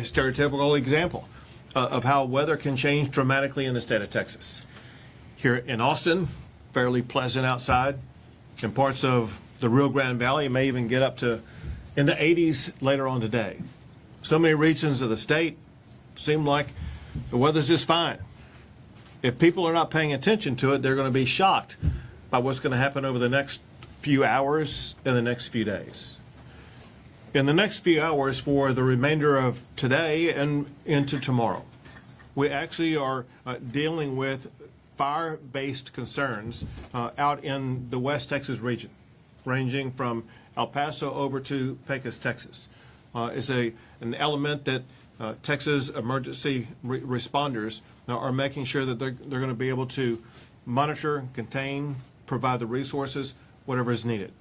stereotypical example of how weather can change dramatically in the state of Texas. Here in Austin, fairly pleasant outside. In parts of the Rio Grande Valley, it may even get up to in the 80s later on today. So many regions of the state seem like the weather's just fine. If people are not paying attention to it, they're going to be shocked by what's going to happen over the next few hours and the next few days. In the next few hours for the remainder of today and into tomorrow, we actually are dealing with fire-based concerns out in the West Texas region, ranging from El Paso over to Pecos, Texas. It's an element that Texas emergency responders are making sure that they're going to be able to monitor, contain, provide the resources, whatever is needed.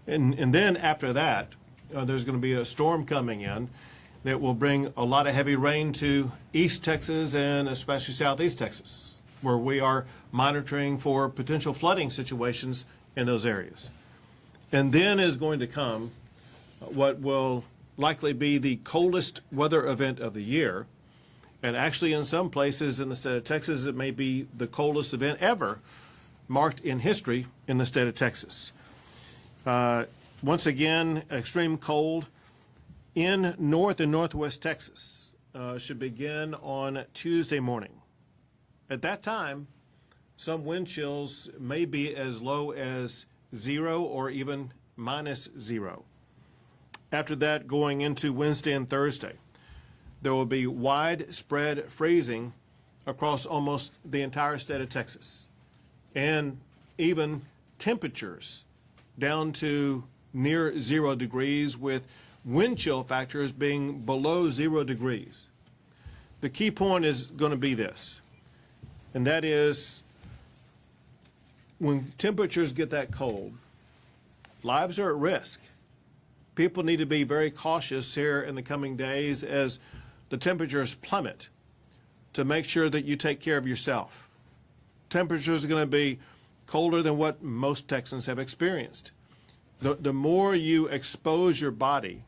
And then after that, there's going to be a storm coming in that will bring a lot of heavy rain to East Texas and especially Southeast Texas, where we are monitoring for potential flooding situations in those areas. And then is going to come what will likely be the coldest weather event of the year. And actually in some places in the state of Texas, it may be the coldest event ever marked in history in the state of Texas. Once again, extreme cold in North and Northwest Texas should begin on Tuesday morning. At that time, some wind chills may be as low as 0 or even -0. After that, going into Wednesday and Thursday, there will be widespread freezing across almost the entire state of Texas, and even temperatures down to near 0 degrees, with wind chill factors being below 0 degrees. The key point is going to be this, and that is when temperatures get that cold, lives are at risk. People need to be very cautious here in the coming days as the temperatures plummet to make sure that you take care of yourself. Temperatures are going to be colder than what most Texans have experienced. The more you expose your body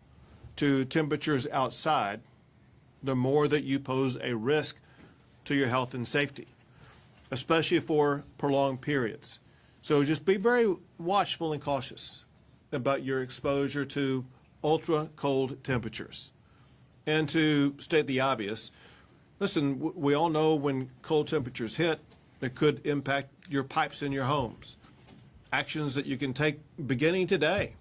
to temperatures outside, the more that you pose a risk to your health and safety, especially for prolonged periods. So just be very watchful and cautious about your exposure to ultra cold temperatures. And to state the obvious, listen, we all know when cold temperatures hit, it could impact your pipes in your homes. Actions that you can take beginning today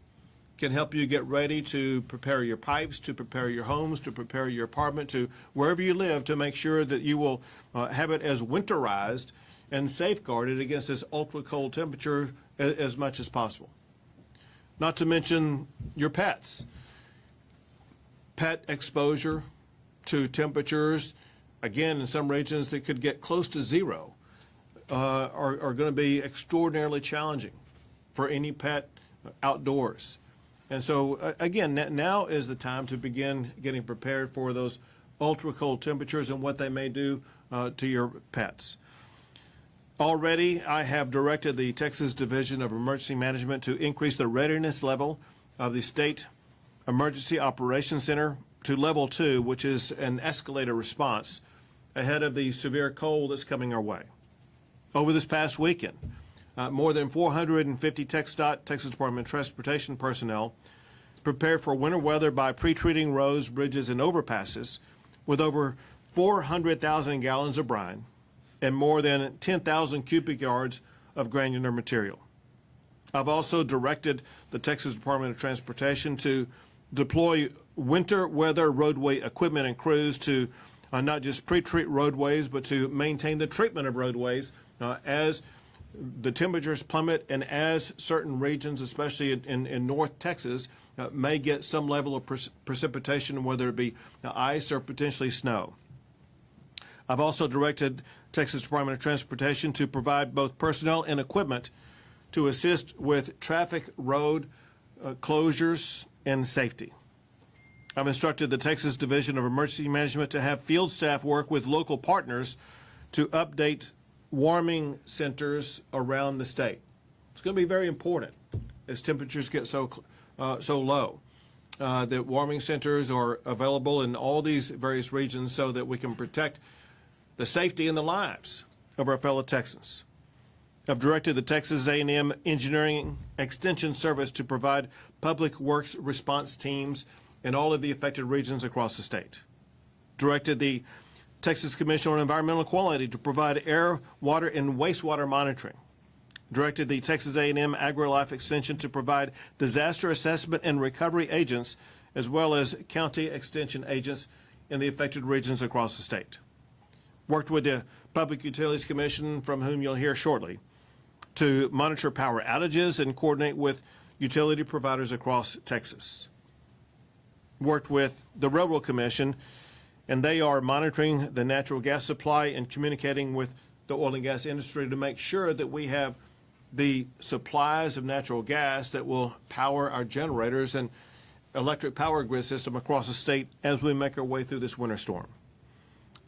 can help you get ready to prepare your pipes, to prepare your homes, to prepare your apartment, to wherever you live, to make sure that you will have it as winterized and safeguarded against this ultra cold temperature as much as possible. Not to mention your pets. Pet exposure to temperatures, again, in some regions that could get close to 0, are going to be extraordinarily challenging for any pet outdoors. And so, again, now is the time to begin getting prepared for those ultra cold temperatures and what they may do to your pets. Already, I have directed the Texas Division of Emergency Management to increase the readiness level of the State Emergency Operations Center to level 2, which is an escalated response ahead of the severe cold that's coming our way. Over this past weekend, more than 450 TxDOT, Texas Department of Transportation personnel prepared for winter weather by pre-treating roads, bridges, and overpasses with over 400,000 gallons of brine and more than 10,000 cubic yards of granular material. I've also directed the Texas Department of Transportation to deploy winter weather roadway equipment and crews to not just pre-treat roadways, but to maintain the treatment of roadways as the temperatures plummet and as certain regions, especially in North Texas, may get some level of precipitation, whether it be ice or potentially snow. I've also directed Texas Department of Transportation to provide both personnel and equipment to assist with traffic road closures and safety. I've instructed the Texas Division of Emergency Management to have field staff work with local partners to update warming centers around the state. It's going to be very important as temperatures get so low. that warming centers are available in all these various regions so that we can protect the safety and the lives of our fellow Texans. I've directed the Texas A&M Engineering Extension Service to provide public works response teams in all of the affected regions across the state. Directed the Texas Commission on Environmental Quality to provide air, water, and wastewater monitoring. Directed the Texas A&M AgriLife Extension to provide disaster assessment and recovery agents as well as county extension agents in the affected regions across the state. Worked with the Public Utilities Commission, from whom you'll hear shortly, to monitor power outages and coordinate with utility providers across Texas. Worked with the Railroad Commission, and they are monitoring the natural gas supply and communicating with the oil and gas industry to make sure that we have the supplies of natural gas that will power our generators and electric power grid system across the state as we make our way through this winter storm.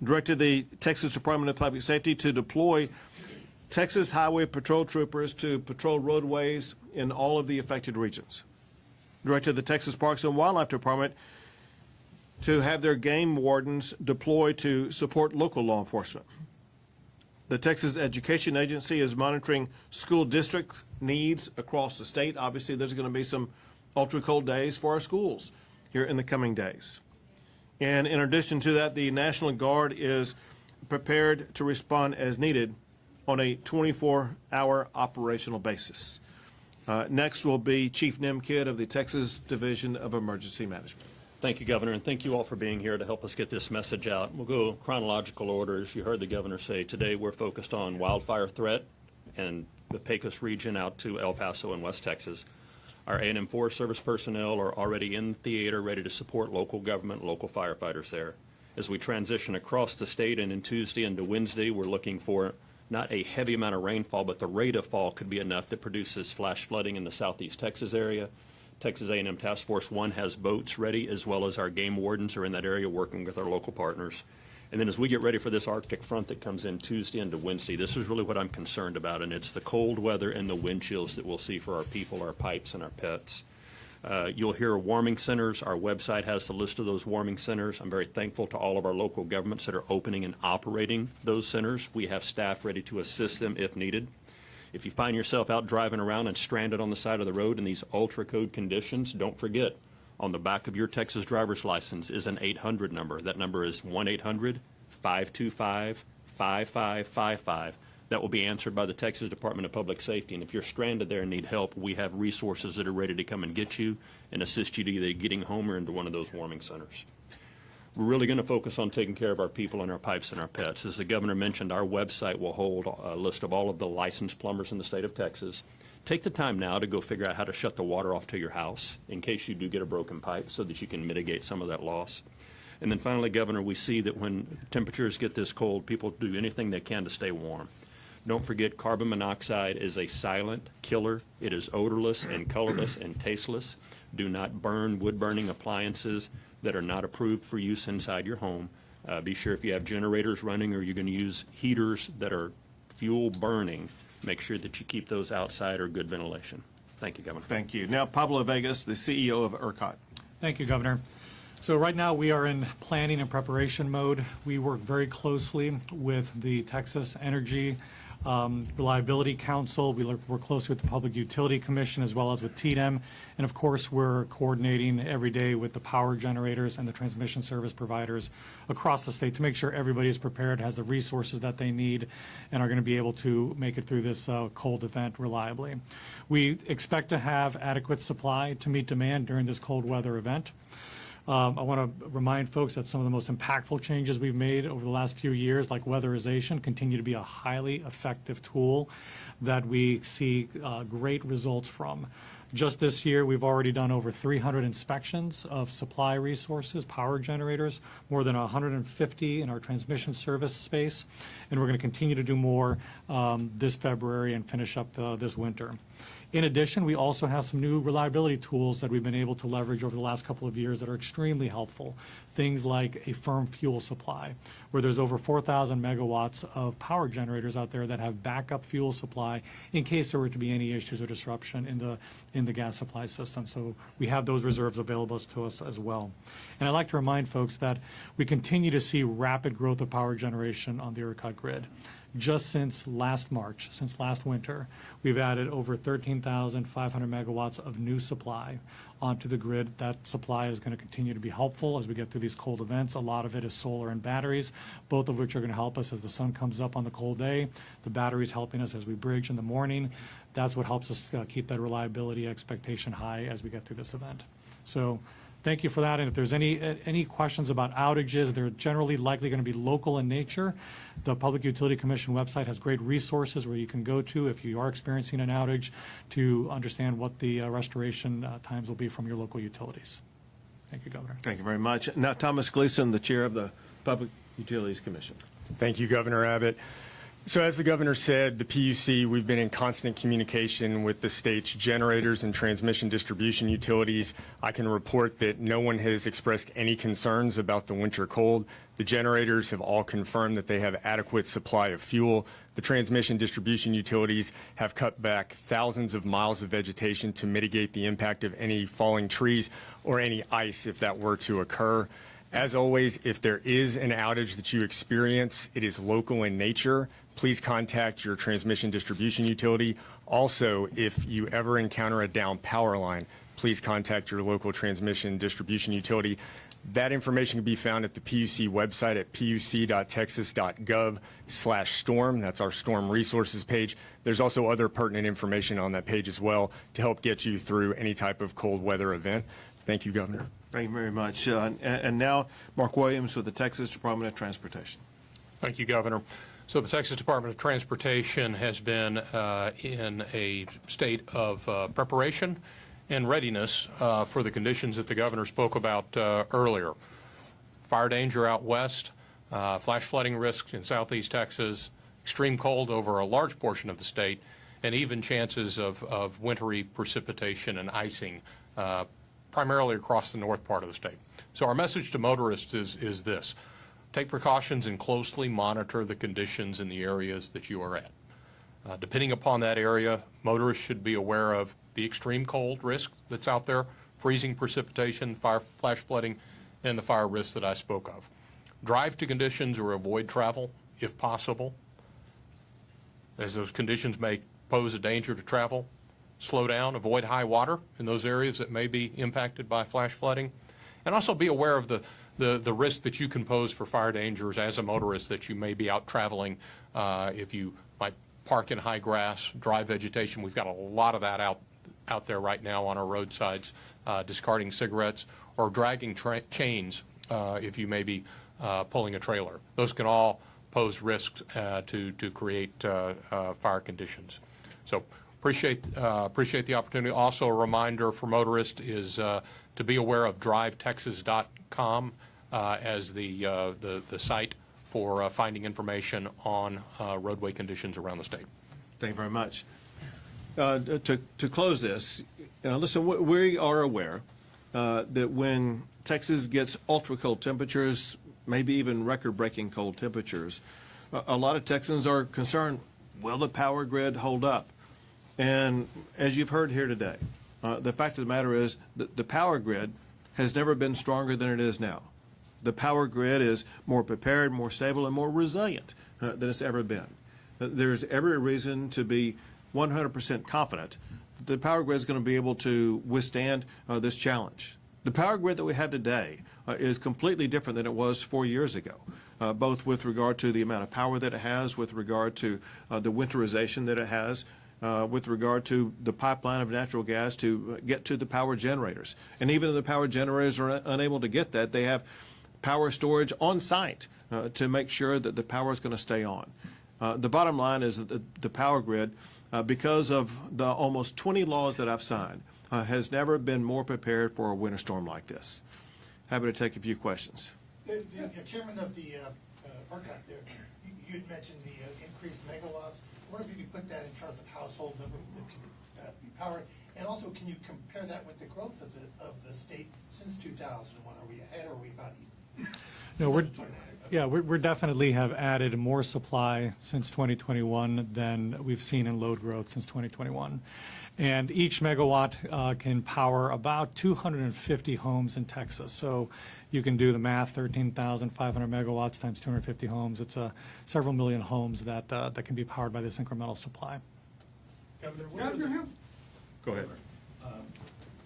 Directed the Texas Department of Public Safety to deploy Texas Highway Patrol troopers to patrol roadways in all of the affected regions. Directed the Texas Parks and Wildlife Department to have their game wardens deployed to support local law enforcement. The Texas Education Agency is monitoring school district needs across the state. Obviously, there's going to be some ultra cold days for our schools here in the coming days. And in addition to that, the National Guard is prepared to respond as needed on a 24-hour operational basis. Next will be Chief Nimkid of the Texas Division of Emergency Management. Thank you, Governor, and thank you all for being here to help us get this message out. We'll go chronological order. As you heard the Governor say, today we're focused on wildfire threat and the Pecos region out to El Paso and West Texas. Our A&M Forest Service personnel are already in theater ready to support local government, local firefighters there. As we transition across the state and in Tuesday into Wednesday, we're looking for not a heavy amount of rainfall, but the rate of fall could be enough that produces flash flooding in the southeast Texas area. Texas A&M Task Force 1 has boats ready, as well as our game wardens are in that area working with our local partners. And then as we get ready for this Arctic front that comes in Tuesday into Wednesday, this is really what I'm concerned about, and it's the cold weather and the wind chills that we'll see for our people, our pipes, and our pets. You'll hear warming centers. Our website has the list of those warming centers. I'm very thankful to all of our local governments that are opening and operating those centers. We have staff ready to assist them if needed. If you find yourself out driving around and stranded on the side of the road in these ultra cold conditions, don't forget, on the back of your Texas driver's license is an 800 number. That number is 1-800-525-5555. That will be answered by the Texas Department of Public Safety. And if you're stranded there and need help, we have resources that are ready to come and get you and assist you to either getting home or into one of those warming centers. We're really going to focus on taking care of our people and our pipes and our pets. As the Governor mentioned, our website will hold a list of all of the licensed plumbers in the state of Texas. Take the time now to go figure out how to shut the water off to your house in case you do get a broken pipe so that you can mitigate some of that loss. And then finally, Governor, we see that when temperatures get this cold, people do anything they can to stay warm. Don't forget, carbon monoxide is a silent killer. It is odorless and colorless and tasteless. Do not burn wood-burning appliances that are not approved for use inside your home. Be sure if you have generators running or you're going to use heaters that are fuel burning, make sure that you keep those outside or good ventilation. Thank you, Governor. Thank you. Now, Pablo Vegas, the CEO of ERCOT. Thank you, Governor. So right now we are in planning and preparation mode. We work very closely with the Texas Energy Reliability Council. We work closely with the Public Utility Commission as well as with TDEM. And of course, we're coordinating every day with the power generators and the transmission service providers across the state to make sure everybody is prepared, has the resources that they need, and are going to be able to make it through this cold event reliably. We expect to have adequate supply to meet demand during this cold weather event. I want to remind folks that some of the most impactful changes we've made over the last few years, like weatherization, continue to be a highly effective tool that we see great results from. Just this year, we've already done over 300 inspections of supply resources, power generators, more than 150 in our transmission service space, and we're going to continue to do more this February and finish up this winter. In addition, we also have some new reliability tools that we've been able to leverage over the last couple of years that are extremely helpful. Things like a firm fuel supply, where there's over 4,000 megawatts of power generators out there that have backup fuel supply in case there were to be any issues or disruption in the gas supply system. So we have those reserves available to us as well. And I'd like to remind folks that we continue to see rapid growth of power generation on the ERCOT grid. Just since last March, since last winter, we've added over 13,500 megawatts of new supply onto the grid. That supply is going to continue to be helpful as we get through these cold events. A lot of it is solar and batteries, both of which are going to help us as the sun comes up on the cold day. The batteries helping us as we bridge in the morning. That's what helps us keep that reliability expectation high as we get through this event. So thank you for that. And if there's any questions about outages, they're generally likely going to be local in nature. The Public Utility Commission website has great resources where you can go to if you are experiencing an outage to understand what the restoration times will be from your local utilities. Thank you, Governor. Thank you very much. Now, Thomas Gleason, the chair of the Public Utilities Commission. Thank you, Governor Abbott. So as the governor said, the PUC, we've been in constant communication with the state's generators and transmission distribution utilities. I can report that no one has expressed any concerns about the winter cold. The generators have all confirmed that they have adequate supply of fuel. The transmission distribution utilities have cut back thousands of miles of vegetation to mitigate the impact of any falling trees or any ice if that were to occur. As always, if there is an outage that you experience, it is local in nature. Please contact your transmission distribution utility. Also, if you ever encounter a down power line, please contact your local transmission distribution utility. That information can be found at the PUC website at puc.texas.gov/storm. That's our storm resources page. There's also other pertinent information on that page as well to help get you through any type of cold weather event. Thank you, Governor. Thank you very much. And now, Mark Williams with the Texas Department of Transportation. Thank you, Governor. So the Texas Department of Transportation has been in a state of preparation and readiness for the conditions that the governor spoke about earlier. Fire danger out west, flash flooding risks in southeast Texas, extreme cold over a large portion of the state, and even chances of wintry precipitation and icing primarily across the north part of the state. So our message to motorists is this. Take precautions and closely monitor the conditions in the areas that you are at. Depending upon that area, motorists should be aware of the extreme cold risk that's out there, freezing precipitation, flash flooding, and the fire risks that I spoke of. Drive to conditions or avoid travel if possible, as those conditions may pose a danger to travel. Slow down, avoid high water in those areas that may be impacted by flash flooding, and also be aware of the risk that you can pose for fire dangers as a motorist, that you may be out traveling if you might park in high grass, dry vegetation. We've got a lot of that out there right now on our roadsides, discarding cigarettes or dragging chains if you may be pulling a trailer. Those can all pose risks to create fire conditions. So appreciate the opportunity. Also, a reminder for motorists is to be aware of drivetexas.com as the site for finding information on roadway conditions around the state. Thank you very much. To close this, listen, we are aware that when Texas gets ultra cold temperatures, maybe even record-breaking cold temperatures, a lot of Texans are concerned, will the power grid hold up? And as you've heard here today, the fact of the matter is that the power grid has never been stronger than it is now. The power grid is more prepared, more stable, and more resilient than it's ever been. There's every reason to be 100% confident that the power grid is going to be able to withstand this challenge. The power grid that we have today is completely different than it was 4 years ago, both with regard to the amount of power that it has, with regard to the winterization that it has, with regard to the pipeline of natural gas to get to the power generators. And even if the power generators are unable to get that, they have power storage on site to make sure that the power is going to stay on. The bottom line is that the power grid, because of the almost 20 laws that I've signed, has never been more prepared for a winter storm like this. Happy to take a few questions. The chairman of the ERCOT there, you had mentioned the increased megawatts. I wonder if you could put that in terms of household number that could be powered? And also, can you compare that with the growth of the state since 2001? Are we ahead or are we about even? No, we're definitely have added more supply since 2021 than we've seen in load growth since 2021. And each megawatt can power about 250 homes in Texas. So you can do the math, 13,500 megawatts times 250 homes. It's several million homes that can be powered by this incremental supply. Governor, Go ahead.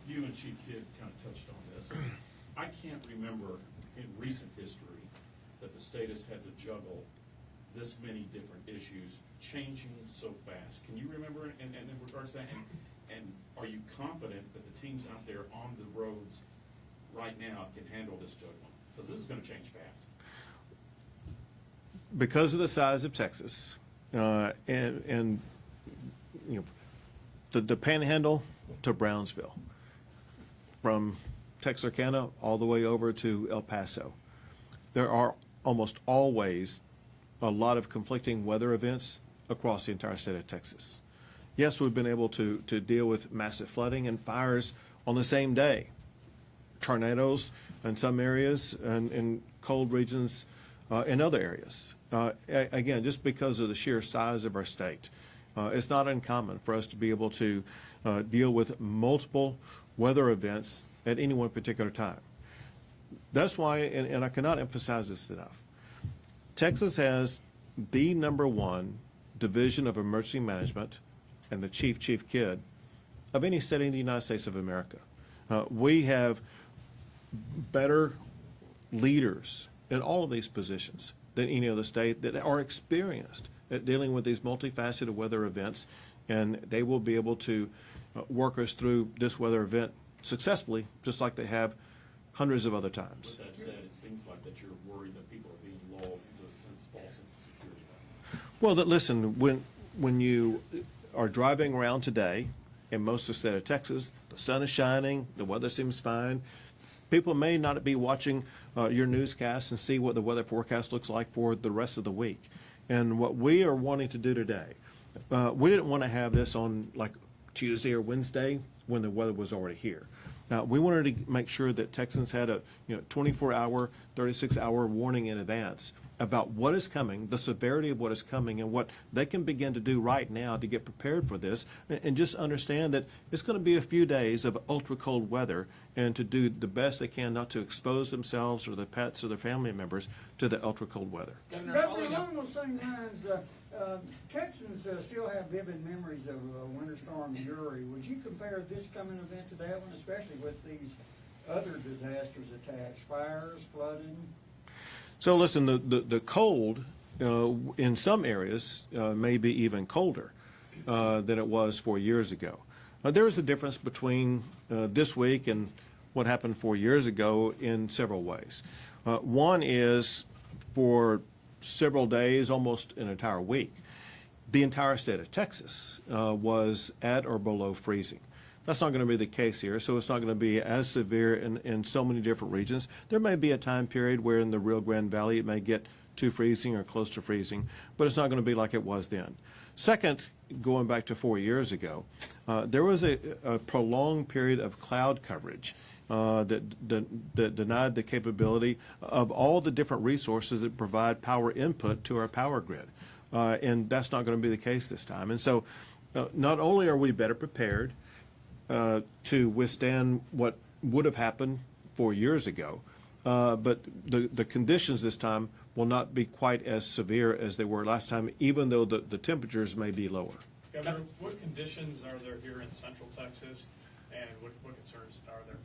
you and Chief Kidd kind of touched on this. I can't remember in recent history that the state has had to juggle this many different issues changing so fast. Can you remember in regards to that? And are you confident that the teams out there on the roads right now can handle this juggling? Because this is going to change fast. Because of the size of Texas, and you know, the Panhandle to Brownsville, from Texarkana all the way over to El Paso, there are almost always a lot of conflicting weather events across the entire state of Texas. Yes, we've been able to deal with massive flooding and fires on the same day, tornadoes in some areas and in cold regions in other areas. Again, just because of the sheer size of our state, it's not uncommon for us to be able to deal with multiple weather events at any one particular time. That's why, and I cannot emphasize this enough, Texas has the #1 Division of Emergency Management and the Chief Kidd of any state in the United States of America. We have better leaders in all of these positions than any other state that are experienced at dealing with these multifaceted weather events, and they will be able to work us through this weather event successfully, just like they have hundreds of other times. With that said, it seems like that you're worried that people are being lulled into a false sense of security. Well, listen, when you are driving around today in most of the state of Texas, the sun is shining, the weather seems fine. People may not be watching your newscasts and see what the weather forecast looks like for the rest of the week. And what we are wanting to do today, we didn't want to have this on like Tuesday or Wednesday when the weather was already here. Now, we wanted to make sure that Texans had a 24-hour, 36-hour warning in advance about what is coming, the severity of what is coming, and what they can begin to do right now to get prepared for this, and just understand that it's going to be a few days of ultra-cold weather, and to do the best they can not to expose themselves or their pets or their family members to the ultra-cold weather. Governor, along those same lines, Texans still have vivid memories of Winter Storm Uri. Would you compare this coming event to that one, especially with these other disasters attached, fires, flooding? So listen, the cold in some areas may be even colder than it was 4 years ago. There is a difference between this week and what happened 4 years ago in several ways. One is for several days, almost an entire week, the entire state of Texas was at or below freezing. That's not going to be the case here, so it's not going to be as severe in so many different regions. There may be a time period where in the Rio Grande Valley it may get to freezing or close to freezing, but it's not going to be like it was then. Second, going back to 4 years ago, there was a prolonged period of cloud coverage that denied the capability of all the different resources that provide power input to our power grid. And that's not going to be the case this time. And so not only are we better prepared to withstand what would have happened 4 years ago, but the conditions this time will not be quite as severe as they were last time, even though the temperatures may be lower. Governor, what conditions are there here in Central Texas, and what concerns are there?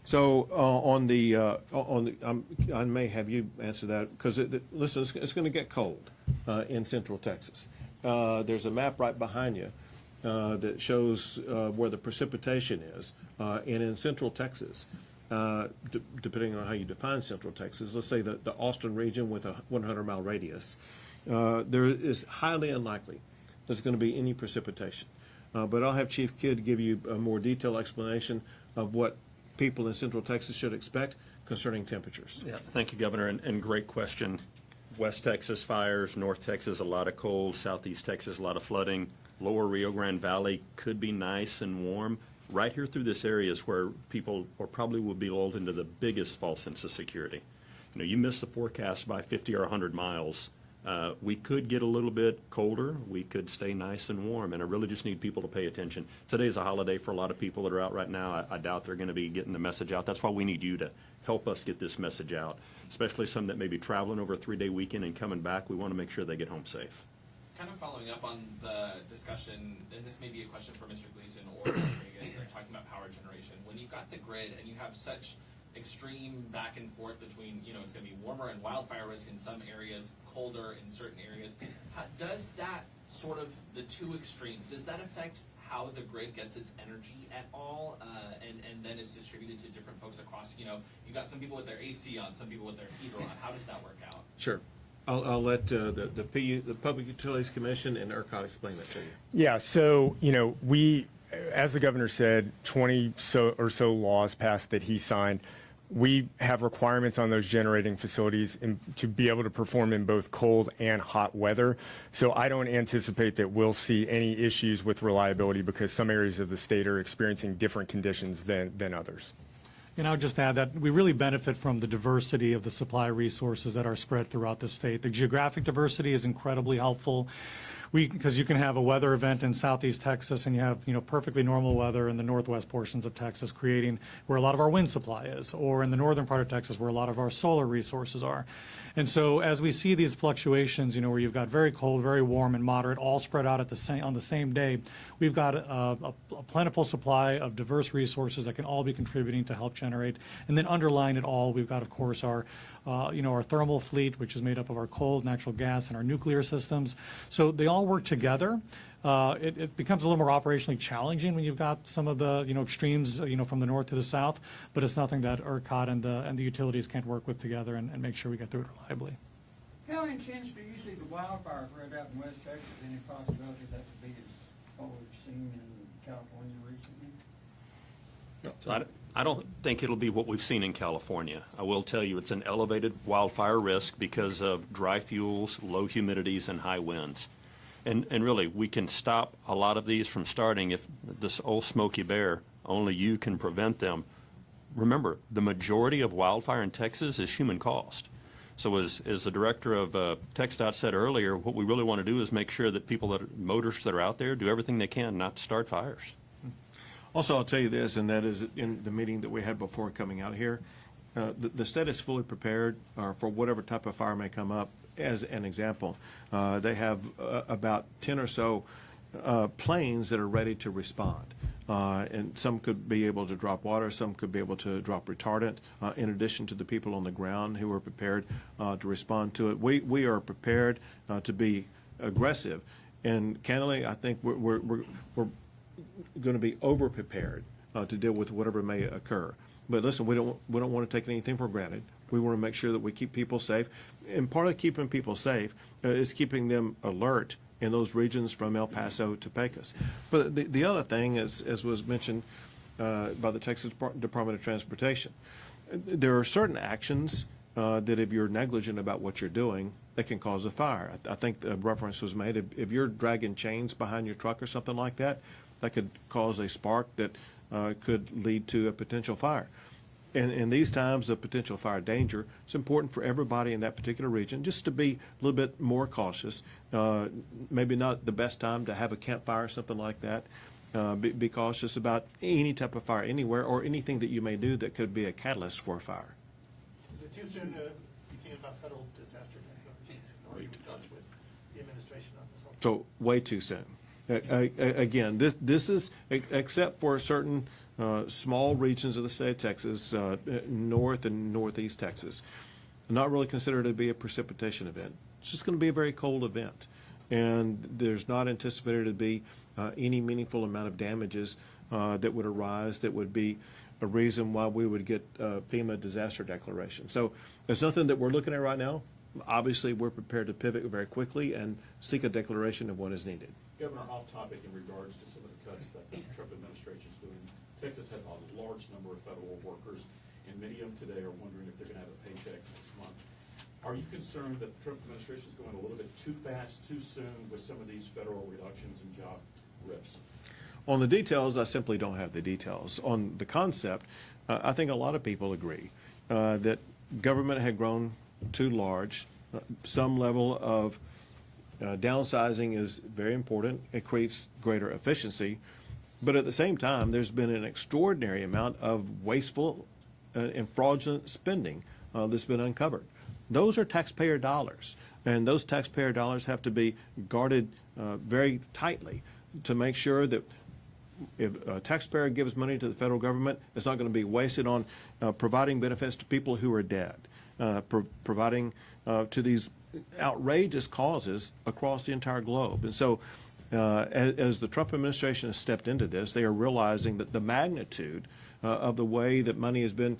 So I may have you answer that, because listen, it's going to get cold in Central Texas. There's a map right behind you that shows where the precipitation is, and in Central Texas, depending on how you define Central Texas, let's say the Austin region with a 100-mile radius, there is highly unlikely there's going to be any precipitation. But I'll have Chief Kidd give you a more detailed explanation of what people in Central Texas should expect concerning temperatures. Yeah, thank you, Governor, and great question. West Texas fires, North Texas a lot of cold, Southeast Texas a lot of flooding. Lower Rio Grande Valley could be nice and warm. Right here through this area is where people or probably will be lulled into the biggest false sense of security. You know, you miss the forecast by 50 or 100 miles. We could get a little bit colder. We could stay nice and warm, and I really just need people to pay attention. Today's a holiday for a lot of people that are out right now. I doubt they're going to be getting the message out. That's why we need you to help us get this message out, especially some that may be traveling over a 3-day weekend and coming back. We want to make sure they get home safe. Kind of following up on the discussion, and this may be a question for Mr. Gleason or Mr. Vegas, talking about power generation. When you've got the grid and you have such extreme back and forth between, you know, it's going to be warmer and wildfire risk in some areas, colder in certain areas, does that sort of, the two extremes, does that affect how the grid gets its energy at all, and then it's distributed to different folks across, you know, you've got some people with their AC on, some people with their heater on. How does that work out? Sure. I'll let the Public Utilities Commission and ERCOT explain that to you. Yeah, so, you know, we, as the governor said, 20 or so laws passed that he signed. We have requirements on those generating facilities to be able to perform in both cold and hot weather. So I don't anticipate that we'll see any issues with reliability because some areas of the state are experiencing different conditions than others. And I would just add that we really benefit from the diversity of the supply resources that are spread throughout the state. The geographic diversity is incredibly helpful. Because you can have a weather event in southeast Texas and you have, you know, perfectly normal weather in the northwest portions of Texas, creating where a lot of our wind supply is, or in the northern part of Texas where a lot of our solar resources are. And so as we see these fluctuations, you know, where you've got very cold, very warm, and moderate all spread out at on the same day, we've got a plentiful supply of diverse resources that can all be contributing to help generate. And then underlying it all, we've got, of course, our our thermal fleet, which is made up of our coal, natural gas, and our nuclear systems. So they all work together. It becomes a little more operationally challenging when you've got some of the extremes from the north to the south, but it's nothing that ERCOT and the utilities can't work with together and make sure we get through it reliably. How intense do you see the wildfire threat out in West Texas? Any possibility that could be as what we've seen in California recently? So I don't think it'll be what we've seen in California. I will tell you it's an elevated wildfire risk because of dry fuels, low humidities, and high winds. And really, we can stop a lot of these from starting if this old Smokey Bear, only you can prevent them. Remember, the majority of wildfire in Texas is human caused. So as the director of TxDOT said earlier, what we really want to do is make sure that motorists that are out there do everything they can not to start fires. Also, I'll tell you this, and that is in the meeting that we had before coming out here, the state is fully prepared for whatever type of fire may come up. As an example, they have about 10 or so planes that are ready to respond. And some could be able to drop water, some could be able to drop retardant, in addition to the people on the ground who are prepared to respond to it. We are prepared to be aggressive. And candidly, I think we're going to be over-prepared to deal with whatever may occur. But listen, we don't want to take anything for granted. We want to make sure that we keep people safe. And part of keeping people safe is keeping them alert in those regions from El Paso to Pecos. But the other thing, as was mentioned by the Texas Department of Transportation, there are certain actions that if you're negligent about what you're doing, that can cause a fire. I think the reference was made, if you're dragging chains behind your truck or something like that, that could cause a spark that could lead to a potential fire. And in these times of potential fire danger, it's important for everybody in that particular region just to be a little bit more cautious. Maybe not the best time to have a campfire or something like that. Be cautious about any type of fire anywhere or anything that you may do that could be a catalyst for a fire. Is it too soon to be thinking about federal disaster declarations? Or are you in touch with the administration on this? So way too soon. Again, this is, except for certain small regions of the state of Texas, north and northeast Texas, not really considered to be a precipitation event. It's just going to be a very cold event. And there's not anticipated to be any meaningful amount of damages that would arise that would be a reason why we would get FEMA disaster declaration. So there's nothing that we're looking at right now. Obviously, we're prepared to pivot very quickly and seek a declaration of what is needed. Governor, off topic in regards to some of the cuts that the Trump administration is doing. Texas has a large number of federal workers, and many of them today are wondering if they're going to have a paycheck next month. Are you concerned that the Trump administration is going a little bit too fast, too soon with some of these federal reductions in job RIFs? On the details, I simply don't have the details. On the concept, I think a lot of people agree that government had grown too large. Some level of downsizing is very important. It creates greater efficiency. But at the same time, there's been an extraordinary amount of wasteful and fraudulent spending that's been uncovered. Those are taxpayer dollars, and those taxpayer dollars have to be guarded very tightly to make sure that if a taxpayer gives money to the federal government, it's not going to be wasted on providing benefits to people who are dead, providing to these outrageous causes across the entire globe. And so as the Trump administration has stepped into this, they are realizing that the magnitude of the way that money has been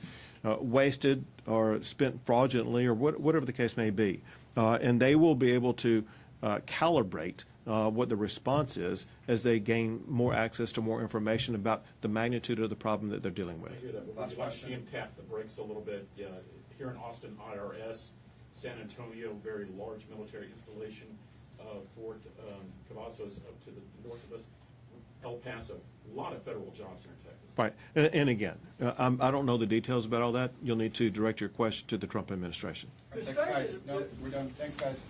wasted or spent fraudulently or whatever the case may be. And they will be able to calibrate what the response is as they gain more access to more information about the magnitude of the problem that they're dealing with. I hear that, but would you like to see him tap the brakes a little bit? Here in Austin, IRS, San Antonio, very large military installation, Fort Cavazos up to the north of us, El Paso, a lot of federal jobs here in Texas. Right. And again, I don't know the details about all that. You'll need to direct your question to the Trump administration. Thanks, guys. No, we're done. Thanks, guys.